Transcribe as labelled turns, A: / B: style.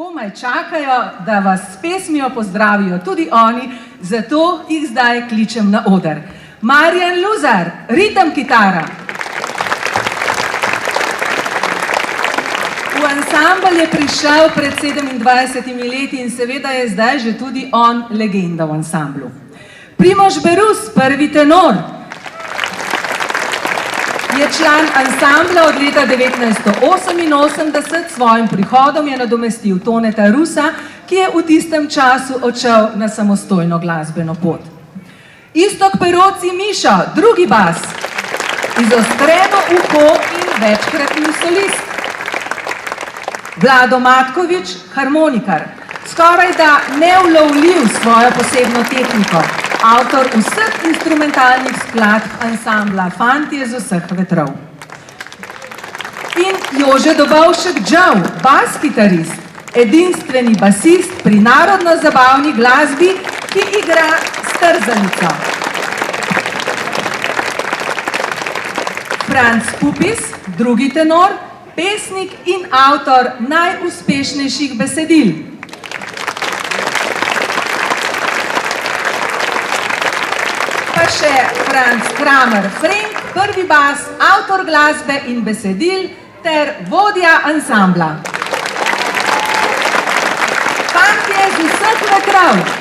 A: komaj čakajo, da vas s pesmijo pozdravijo tudi oni, zato jih zdaj kličem na oder. Marjan Luzar, ritem kitara. V ansambel je prišel pred 27 leti in seveda je zdaj že tudi on legenda v ansamblu. Primož Berus, prvi tenor, je član ansambla od leta 1988, s svojim prihodom je nadomestil Toneta Rusa, ki je v tistem času odšel na samostojno glasbeno pot. Iztok Peroci Mišo, drugi bas, izostreno uho in večkratni solist. Vlado Matkovič, harmonikar, skoraj da neulovljiv svojo posebno tehniko, avtor vseh instrumentalnih skladb ansambla Fantje z vseh vetrov. In Jože Dobovšek Džav, bas kitarist, edinstveni basist pri narodno-zabavni glasbi, ki igra s trzanico. Franc Pupis, drugi tenor, pesnik in avtor najuspešnejših besedil. Pa še Franc Kramer Frenk, prvi bas, avtor glasbe in besedil ter vodja ansambla. Fantje z vseh vetrov.